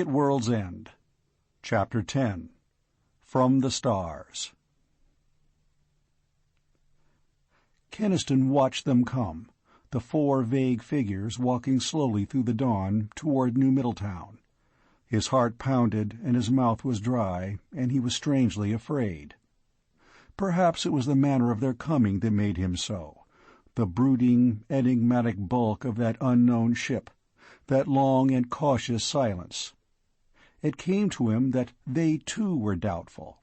At World's End. Chapter 10. From the Stars. Keniston watched them come, the four vague figures walking slowly through the dawn toward New Middletown. His heart pounded and his mouth was dry, and he was strangely afraid. Perhaps it was the manner of their coming that made him so, the brooding, enigmatic bulk of that unknown ship, that long and cautious silence. It came to him that they too were doubtful.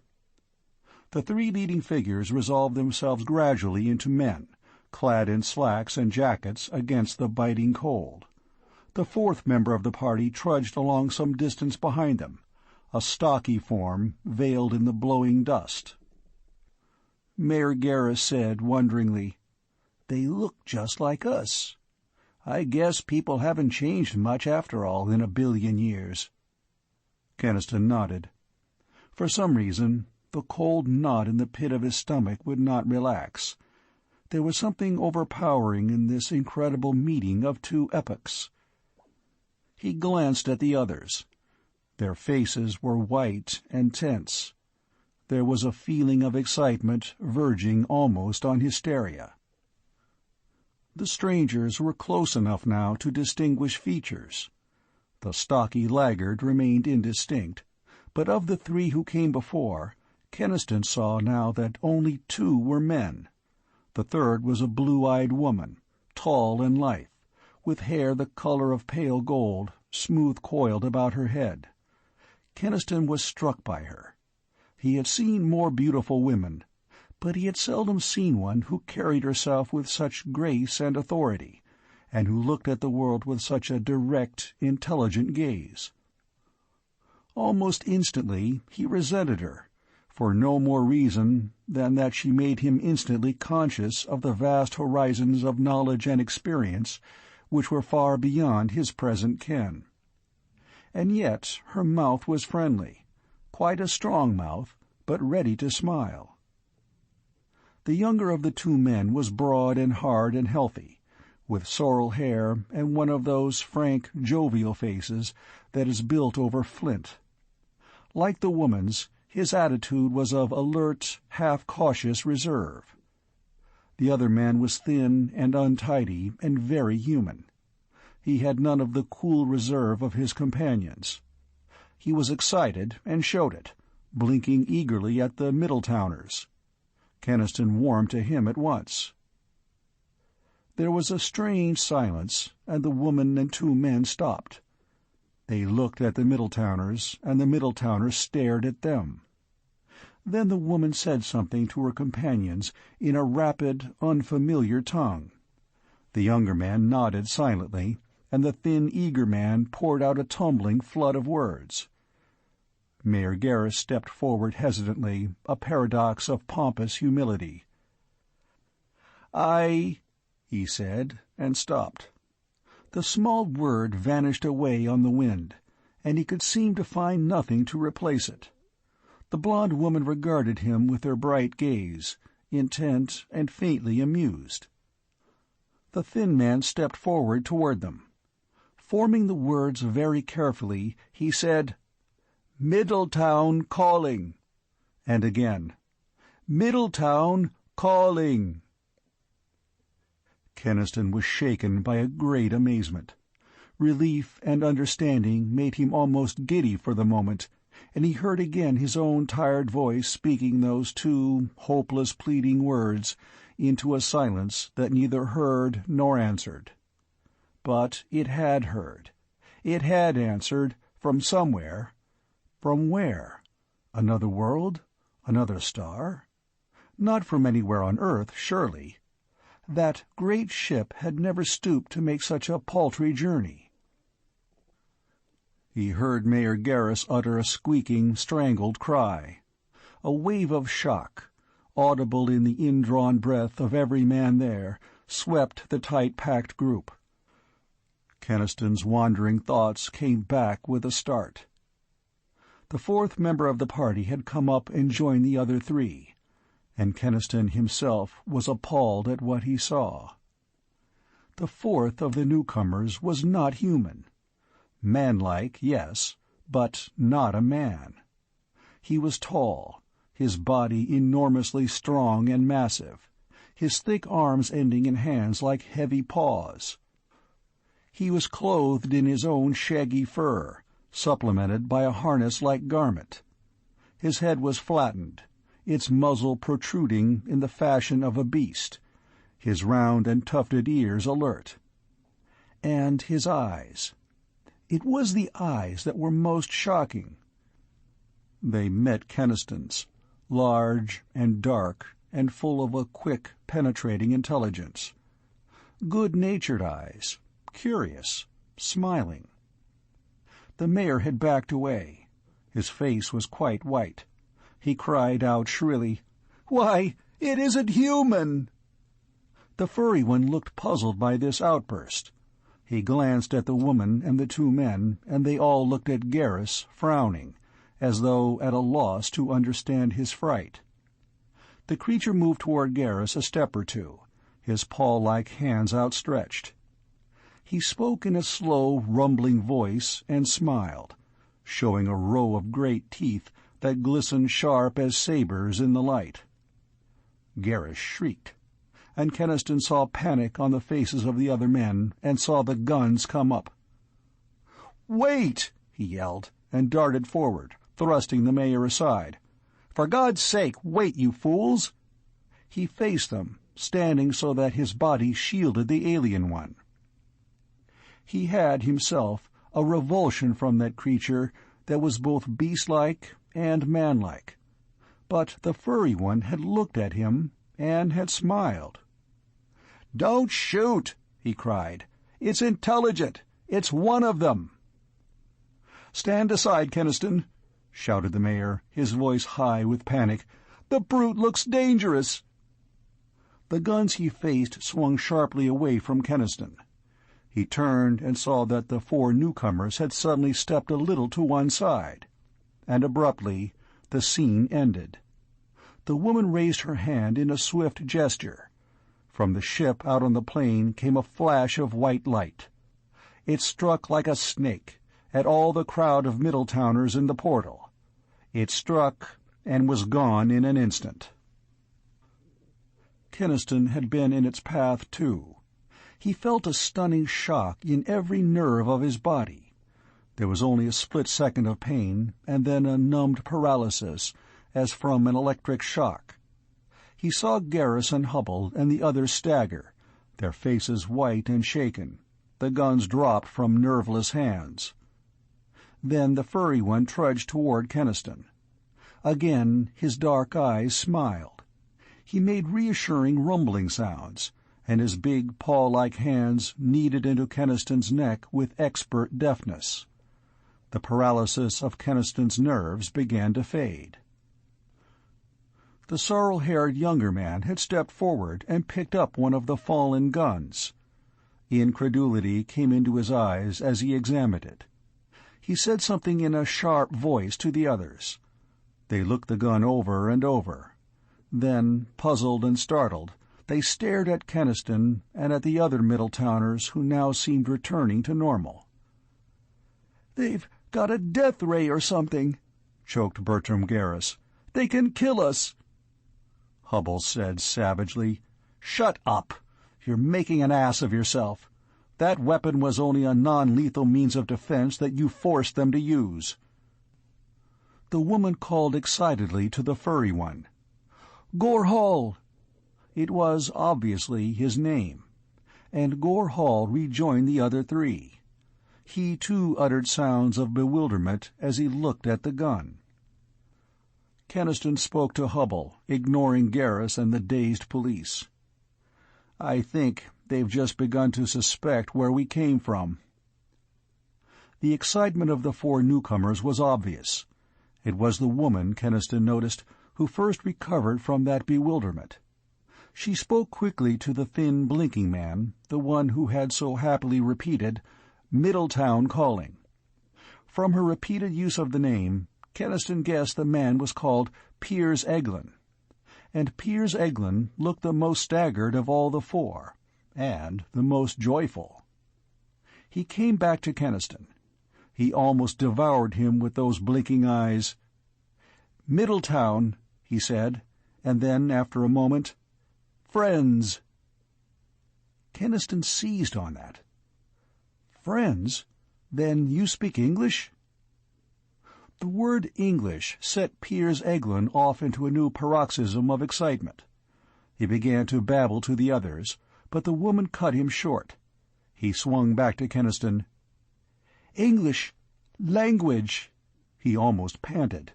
The three leading figures resolved themselves gradually into men, clad in slacks and jackets against the biting cold. The fourth member of the party trudged along some distance behind them, a stocky form veiled in the blowing dust. Mayor Garris said wonderingly, "They look just like us. I guess people haven't changed much after all in 1 billion years." Keniston nodded. For some reason, the cold knot in the pit of his stomach would not relax. There was something overpowering in this incredible meeting of two epochs. He glanced at the others. Their faces were white and tense. There was a feeling of excitement verging almost on hysteria. The strangers were close enough now to distinguish features. The stocky laggard remained indistinct, but of the three who came before, Keniston saw now that only two were men. The third was a blue-eyed woman, tall and lithe, with hair the color of pale gold, smooth coiled about her head. Keniston was struck by her. He had seen more beautiful women, but he had seldom seen one who carried herself with such grace and authority, and who looked at the world with such a direct, intelligent gaze. Almost instantly he resented her, for no more reason than that she made him instantly conscious of the vast horizons of knowledge and experience which were far beyond his present ken. And yet her mouth was friendly, quite a strong mouth, but ready to smile. The younger of the two men was broad and hard and healthy, with sorrel hair and one of those frank, jovial faces that is built over flint. Like the woman's, his attitude was of alert, half-cautious reserve. The other man was thin and untidy and very human. He had none of the cool reserve of his companions. He was excited and showed it, blinking eagerly at the Middletowners. Keniston warmed to him at once. There was a strange silence, and the woman and two men stopped. They looked at the Middletowners, and the Middletowners stared at them. Then the woman said something to her companions in a rapid, unfamiliar tongue. The younger man nodded silently, and the thin, eager man poured out a tumbling flood of words. Mayor Garris stepped forward hesitantly, a paradox of pompous humility. He said, and stopped. The small word vanished away on the wind, and he could seem to find nothing to replace it. The blonde woman regarded him with her bright gaze, intent and faintly amused. The thin man stepped forward toward them. Forming the words very carefully, he said, "Middletown calling," and again, "Middletown calling." Keniston was shaken by a great amazement. Relief and understanding made him almost giddy for the moment, and he heard again his own tired voice speaking those two hopeless pleading words into a silence that neither heard nor answered. But it had heard. It had answered, from somewhere. From where? Another world? Another star? Not from anywhere on Earth, surely. That great ship had never stooped to make such a paltry journey. He heard Mayor Garris utter a squeaking, strangled cry. A wave of shock, audible in the indrawn breath of every man there, swept the tight-packed group. Keniston's wandering thoughts came back with a start. The fourth member of the party had come up and joined the other three, and Keniston himself was appalled at what he saw. The fourth of the newcomers was not human. Manlike, yes, but not a man. He was tall, his body enormously strong and massive, his thick arms ending in hands like heavy paws. He was clothed in his own shaggy fur, supplemented by a harness-like garment. His head was flattened, its muzzle protruding in the fashion of a beast, his round and tufted ears alert. And his eyes. It was the eyes that were most shocking. They met Keniston's, large and dark and full of a quick, penetrating intelligence. Good-natured eyes, curious, smiling. The mayor had backed away. His face was quite white. He cried out shrilly, "Why, it isn't human!" The furry one looked puzzled by this outburst. He glanced at the woman and the two men, and they all looked at Garrus, frowning, as though at a loss to understand his fright. The creature moved toward Garrus a step or two, his paw-like hands outstretched. He spoke in a slow, rumbling voice and smiled, showing a row of great teeth that glistened sharp as sabers in the light. Garrus shrieked, and Keniston saw panic on the faces of the other men and saw the guns come up. "Wait!" he yelled, and darted forward, thrusting the mayor aside. "For God's sake, wait, you fools!" He faced them, standing so that his body shielded the alien one. He had, himself, a revulsion from that creature that was both beast-like and manlike. But the furry one had looked at him and had smiled. "Don't shoot!" he cried. "It's intelligent! It's one of them!" "Stand aside, Keniston!" shouted the mayor, his voice high with panic. "The brute looks dangerous!" The guns he faced swung sharply away from Keniston. He turned and saw that the four newcomers had suddenly stepped a little to one side, and abruptly the scene ended. The woman raised her hand in a swift gesture. From the ship out on the plain came a flash of white light. It struck like a snake at all the crowd of Middletowners in the portal. It struck and was gone in an instant. Keniston had been in its path, too. He felt a stunning shock in every nerve of his body. There was only a split second of pain, and then a numbed paralysis, as from an electric shock. He saw Garrus and Hubbell and the others stagger, their faces white and shaken, the guns dropped from nerveless hands. Then the furry one trudged toward Keniston. Again his dark eyes smiled. He made reassuring rumbling sounds, and his big paw-like hands kneaded into Keniston's neck with expert deftness. The paralysis of Keniston's nerves began to fade. The sorrel-haired younger man had stepped forward and picked up one of the fallen guns. Incredulity came into his eyes as he examined it. He said something in a sharp voice to the others. They looked the gun over and over. Then, puzzled and startled, they stared at Keniston and at the other Middletowners who now seemed returning to normal. "They've got a death ray or something," choked Bertram Garrus. "They can kill us." Hubbell said savagely, "Shut up! You're making an ass of yourself. That weapon was only a non-lethal means of defense that you forced them to use." The woman called excitedly to the furry one. "Gore Hall!" It was, obviously, his name, and Gore Hall rejoined the other three. He, too, uttered sounds of bewilderment as he looked at the gun. Keniston spoke to Hubbell, ignoring Garrus and the dazed police. "I think they've just begun to suspect where we came from." The excitement of the four newcomers was obvious. It was the woman, Keniston noticed, who first recovered from that bewilderment. She spoke quickly to the thin, blinking man, the one who had so happily repeated, "Middletown calling." From her repeated use of the name, Keniston guessed the man was called Piers Eglin. And Piers Eglin looked the most staggered of all the four, and the most joyful. He came back to Keniston. He almost devoured him with those blinking eyes. "Middletown," he said, and then, after a moment, "Friends." Keniston seized on that. "Friends? Then you speak English?" The word English set Piers Eglin off into a new paroxysm of excitement. He began to babble to the others, but the woman cut him short. He swung back to Keniston. "English language," he almost panted.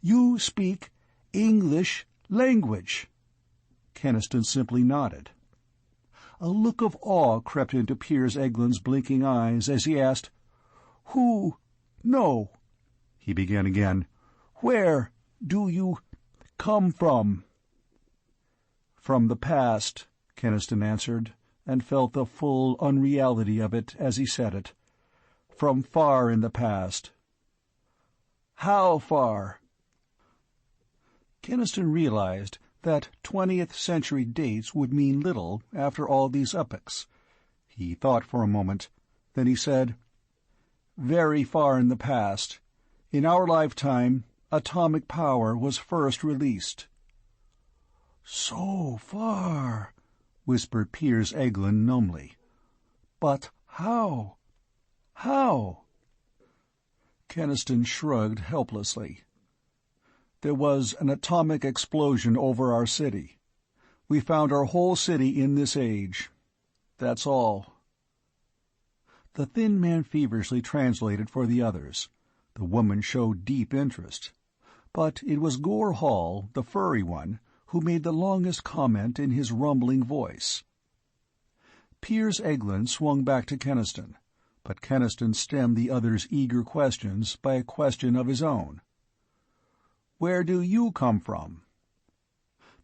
"You speak English language." Keniston simply nodded. A look of awe crept into Piers Eglin's blinking eyes as he asked, "Who? No." He began again. "Where do you come from?" "From the past," Keniston answered, and felt the full unreality of it as he said it. "From far in the past." "How far?" Keniston realized that 20th century dates would mean little after all these epochs. He thought for a moment. Then he said, "Very far in the past. In our lifetime, atomic power was first released." "So far," whispered Piers Eglin numbly. "But how? How?" Keniston shrugged helplessly. "There was an atomic explosion over our city. We found our whole city in this age. That's all." The thin man feverishly translated for the others. The woman showed deep interest. But it was Gore Hall, the furry one, who made the longest comment in his rumbling voice. Piers Eglin swung back to Keniston, but Keniston stemmed the other's eager questions by a question of his own. "Where do you come from?"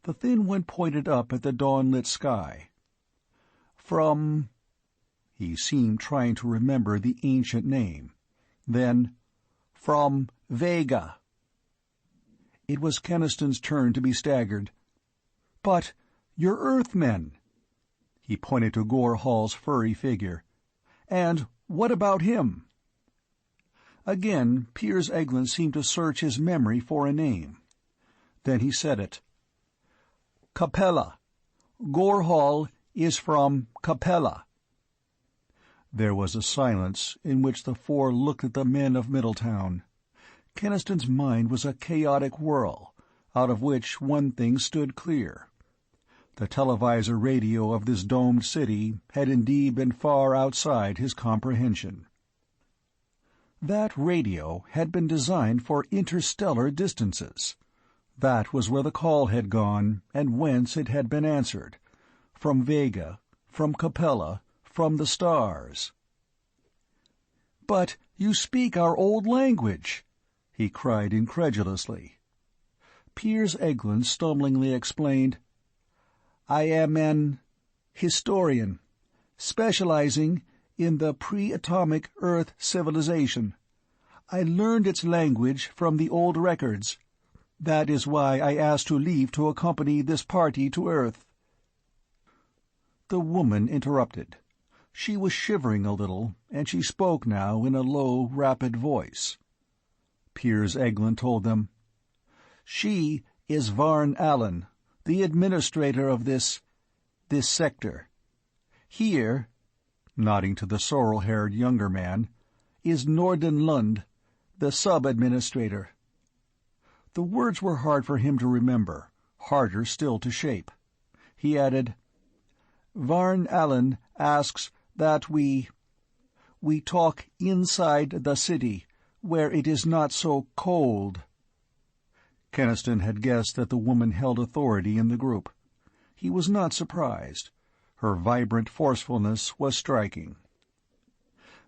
The thin one pointed up at the dawn-lit sky. "From—" He seemed trying to remember the ancient name. Then, "From Vega." It was Keniston's turn to be staggered. "But you're Earthmen." He pointed to Gore Hall's furry figure. "And what about him?" Again Piers Eglin seemed to search his memory for a name. Then he said it. "Capella. Gore Hall is from Capella." There was a silence in which the four looked at the men of Middletown. Keniston's mind was a chaotic whirl, out of which one thing stood clear. The televisor radio of this domed city had indeed been far outside his comprehension. That radio had been designed for interstellar distances. That was where the call had gone, and whence it had been answered. From Vega, from Capella, from the stars. "But you speak our old language!" he cried incredulously. Piers Eglin stumblingly explained, "I am an historian, specializing in the pre-atomic Earth civilization. I learned its language from the old records. That is why I asked to leave to accompany this party to Earth." The woman interrupted. She was shivering a little, and she spoke now in a low, rapid voice. Piers Eglin told them, "She is Varn Allen, the administrator of this sector. Here," nodding to the sorrel-haired younger man, "is Norden Lund, the sub-administrator." The words were hard for him to remember, harder still to shape. He added, "Varn Allen asks that we talk inside the city, where it is not so cold." Keniston had guessed that the woman held authority in the group. He was not surprised. Her vibrant forcefulness was striking.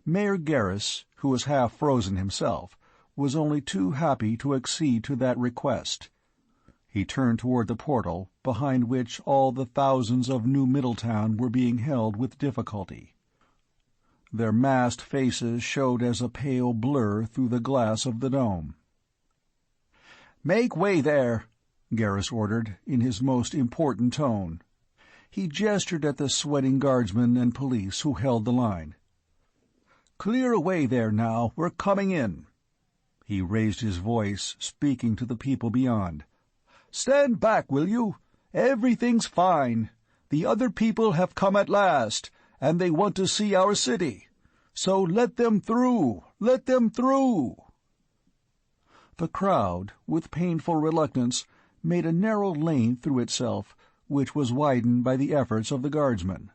Mayor Garris, who was half frozen himself, was only too happy to accede to that request. He turned toward the portal, behind which all the thousands of New Middletown were being held with difficulty. Their masked faces showed as a pale blur through the glass of the dome. "Make way there," Garris ordered, in his most important tone. He gestured at the sweating guardsmen and police who held the line. Clear away there now, we're coming in." He raised his voice, speaking to the people beyond. "Stand back, will you? Everything's fine. The other people have come at last, and they want to see our city. So let them through! Let them through!" The crowd, with painful reluctance, made a narrow lane through itself, which was widened by the efforts of the guardsmen.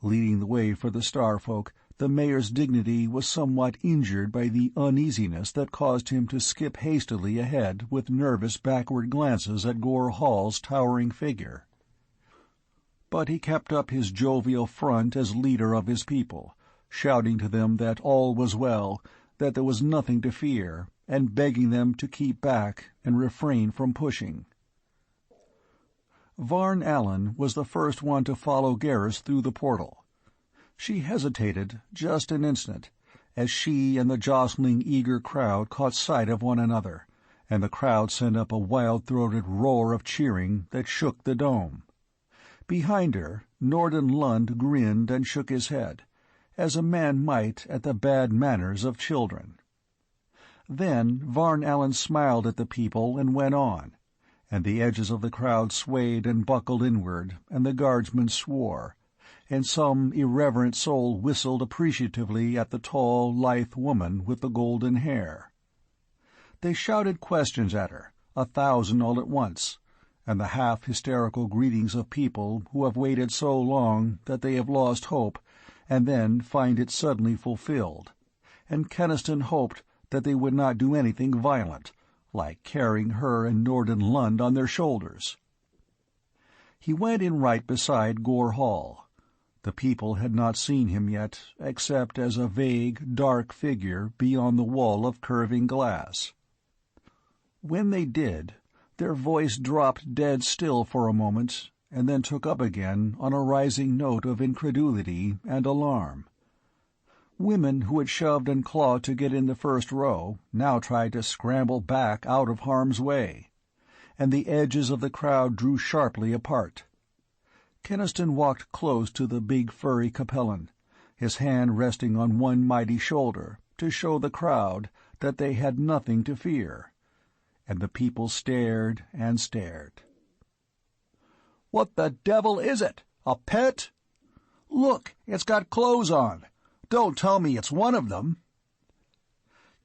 Leading the way for the Star Folk, the mayor's dignity was somewhat injured by the uneasiness that caused him to skip hastily ahead with nervous backward glances at Gore Hall's towering figure. But he kept up his jovial front as leader of his people, shouting to them that all was well, that there was nothing to fear, and begging them to keep back and refrain from pushing. Varn Allen was the first one to follow Garrus through the portal. She hesitated just an instant, as she and the jostling, eager crowd caught sight of one another, and the crowd sent up a wild-throated roar of cheering that shook the dome. Behind her, Norden Lund grinned and shook his head, as a man might at the bad manners of children. Then Varn Allen smiled at the people and went on, and the edges of the crowd swayed and buckled inward, and the guardsmen swore, and some irreverent soul whistled appreciatively at the tall, lithe woman with the golden hair. They shouted questions at her, 1,000 all at once, and the half-hysterical greetings of people who have waited so long that they have lost hope, and then find it suddenly fulfilled, and Keniston hoped that they would not do anything violent, like carrying her and Norden Lund on their shoulders. He went in right beside Gore Hall. The people had not seen him yet, except as a vague, dark figure beyond the wall of curving glass. When they did, their voice dropped dead still for a moment, and then took up again on a rising note of incredulity and alarm. Women who had shoved and clawed to get in the first row now tried to scramble back out of harm's way, and the edges of the crowd drew sharply apart. Keniston walked close to the big furry Capellan, his hand resting on one mighty shoulder, to show the crowd that they had nothing to fear, and the people stared and stared. "What the devil is it? A pet? Look, it's got clothes on. Don't tell me it's one of them."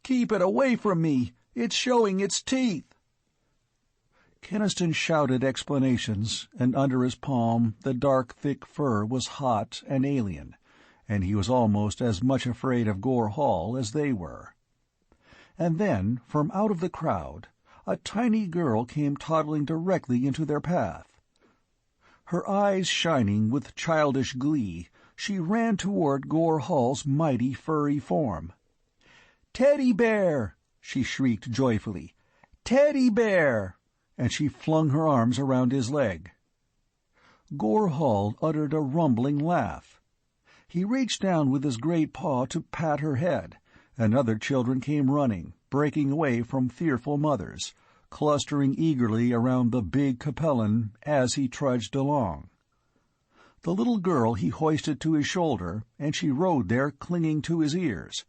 "Keep it away from me! It's showing its teeth!" Keniston shouted explanations, and under his palm the dark, thick fur was hot and alien, and he was almost as much afraid of Gore Hall as they were. And then, from out of the crowd, a tiny girl came toddling directly into their path. Her eyes shining with childish glee, she ran toward Gore Hall's mighty furry form. "Teddy bear!" she shrieked joyfully. "Teddy bear!" And she flung her arms around his leg. Gore Hall uttered a rumbling laugh. He reached down with his great paw to pat her head, and other children came running, breaking away from fearful mothers, clustering eagerly around the big Capellan as he trudged along. The little girl he hoisted to his shoulder, and she rode there clinging to his ears,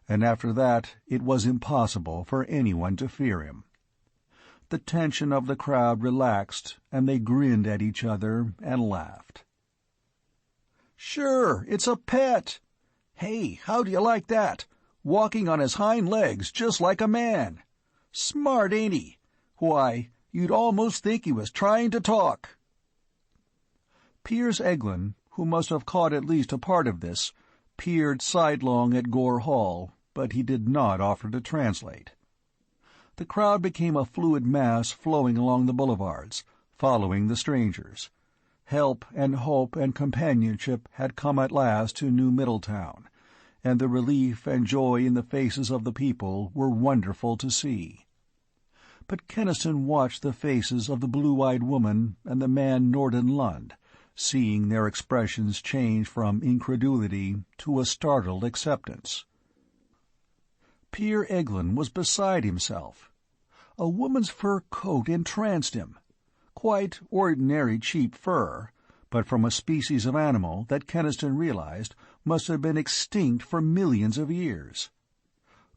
and after that it was impossible for anyone to fear him. The tension of the crowd relaxed, and they grinned at each other and laughed. "Sure, it's a pet! Hey, how do you like that? Walking on his hind legs just like a man. Smart, ain't he? Why, you'd almost think he was trying to talk." Piers Eglin, who must have caught at least a part of this, peered sidelong at Gore Hall, but he did not offer to translate. The crowd became a fluid mass flowing along the boulevards, following the strangers. Help and hope and companionship had come at last to New Middletown, and the relief and joy in the faces of the people were wonderful to see. But Keniston watched the faces of the blue-eyed woman and the man Norden Lund, seeing their expressions change from incredulity to a startled acceptance. Piers Eglin was beside himself. A woman's fur coat entranced him. Quite ordinary cheap fur, but from a species of animal that Keniston realized must have been extinct for millions of years.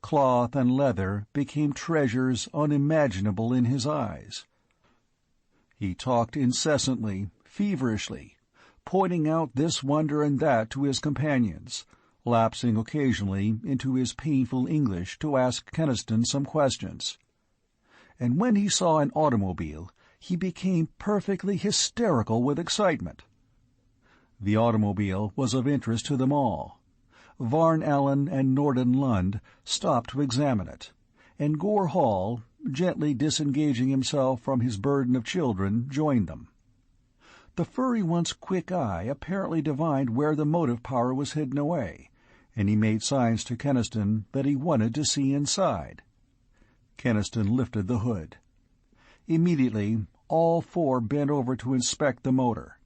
Cloth and leather became treasures unimaginable in his eyes. He talked incessantly, feverishly, pointing out this wonder and that to his companions, lapsing occasionally into his painful English to ask Keniston some questions. And when he saw an automobile, he became perfectly hysterical with excitement. The automobile was of interest to them all. Varn Allen and Norden Lund stopped to examine it, and Gore Hall, gently disengaging himself from his burden of children, joined them. The furry one's quick eye apparently divined where the motive power was hidden away, and he made signs to Keniston that he wanted to see inside. Keniston lifted the hood. Immediately, all four bent over to inspect the motor,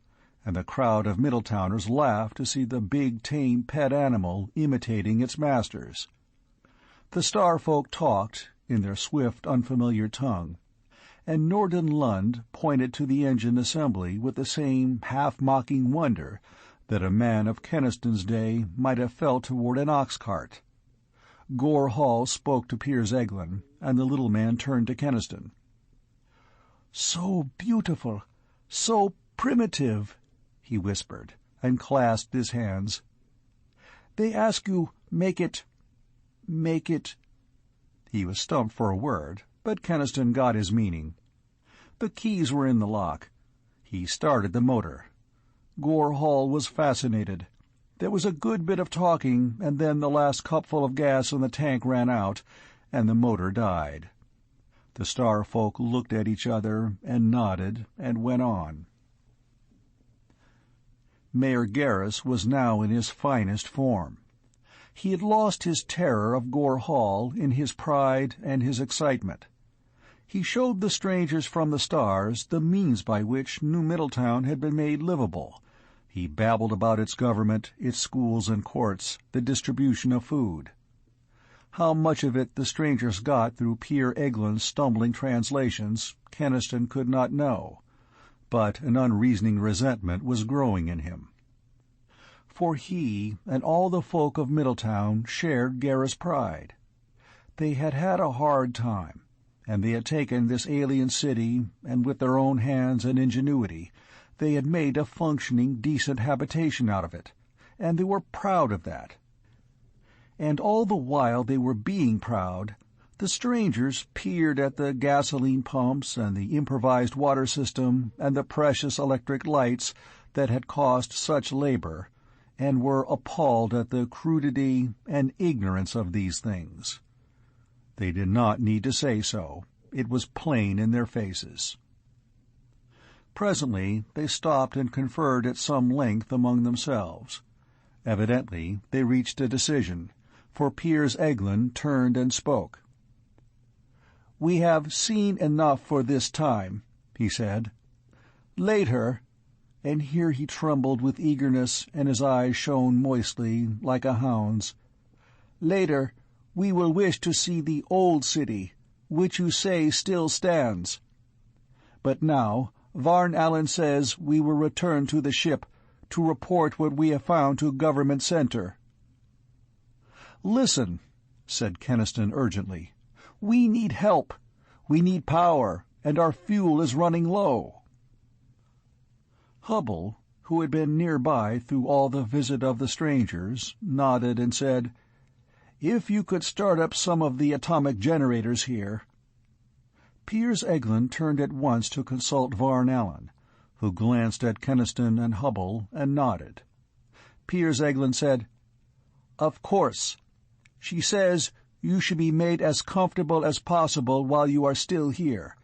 and the crowd of Middletowners laughed to see the big, tame pet animal imitating its masters. The Star folk talked, in their swift, unfamiliar tongue, and Norden Lund pointed to the engine assembly with the same half-mocking wonder that a man of Keniston's day might have felt toward an ox-cart. Gore Hall spoke to Piers Eglin, and the little man turned to Keniston. "So beautiful, so primitive," he whispered, and clasped his hands. "They ask you, make it... He was stumped for a word, but Keniston got his meaning. The keys were in the lock. He started the motor. Gore Hall was fascinated. There was a good bit of talking, and then the last cupful of gas in the tank ran out, and the motor died. The Star folk looked at each other and nodded and went on. Mayor Garrus was now in his finest form. He had lost his terror of Gore Hall in his pride and his excitement. He showed the strangers from the stars the means by which New Middletown had been made livable. He babbled about its government, its schools and courts, the distribution of food. How much of it the strangers got through Piers Eglin's stumbling translations, Keniston could not know, but an unreasoning resentment was growing in him. For he and all the folk of Middletown shared Garrus' pride. They had had a hard time, and they had taken this alien city, and with their own hands and ingenuity they had made a functioning, decent habitation out of it, and they were proud of that. And all the while they were being proud, the strangers peered at the gasoline pumps and the improvised water system and the precious electric lights that had cost such labor, and were appalled at the crudity and ignorance of these things. They did not need to say so. It was plain in their faces. Presently they stopped and conferred at some length among themselves. Evidently they reached a decision, for Piers Eglin turned and spoke. "We have seen enough for this time," he said. "Later," and here he trembled with eagerness and his eyes shone moistly, like a hound's, "later we will wish to see the old city, which you say still stands. But now Varn Allen says we will return to the ship to report what we have found to Government Center." "Listen," said Keniston urgently. "We need help. We need power, and our fuel is running low." Hubble, who had been nearby through all the visit of the strangers, nodded and said, "If you could start up some of the atomic generators here." Piers Eglin turned at once to consult Varn Allen, who glanced at Keniston and Hubble and nodded. Piers Eglin said, "Of course. She says you should be made as comfortable as possible while you are still here.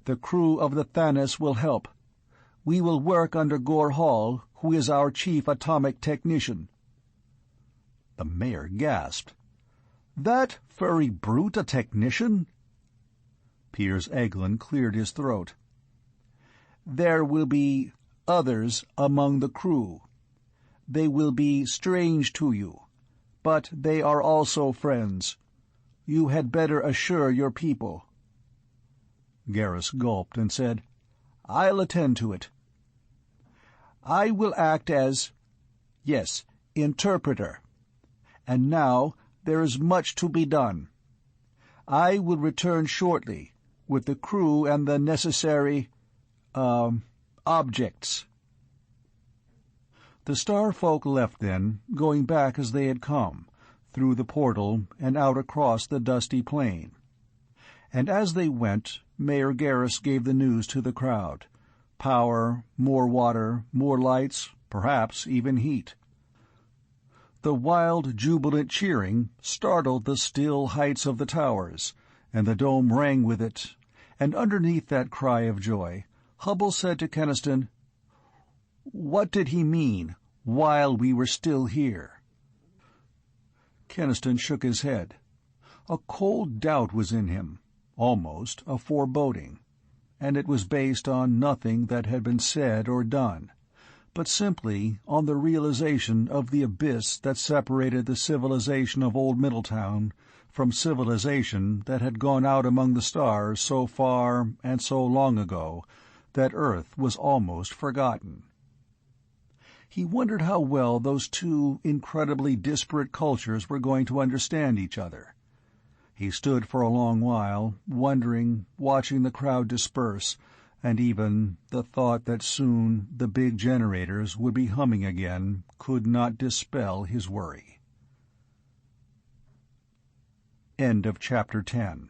The crew of the Thanos will help. We will work under Gore Hall, who is our chief atomic technician." The mayor gasped. "That furry brute a technician?" Piers Eglin cleared his throat. "There will be others among the crew. They will be strange to you, but they are also friends. You had better assure your people." Garrus gulped and said, "I'll attend to it." "I will act as... Yes, interpreter. And now there is much to be done. I will return shortly, with the crew and the necessary, objects." The Star Folk left then, going back as they had come, through the portal and out across the dusty plain. And as they went, Mayor Garrus gave the news to the crowd. Power, more water, more lights, perhaps even heat. The wild, jubilant cheering startled the still heights of the towers, and the dome rang with it, and underneath that cry of joy, Hubble said to Keniston, "What did he mean, 'while we were still here'?" Keniston shook his head. A cold doubt was in him, almost a foreboding, and it was based on nothing that had been said or done, but simply on the realization of the abyss that separated the civilization of Old Middletown from civilization that had gone out among the stars so far and so long ago that Earth was almost forgotten. He wondered how well those two incredibly disparate cultures were going to understand each other. He stood for a long while, wondering, watching the crowd disperse, and even the thought that soon the big generators would be humming again could not dispel his worry. End of Chapter 10.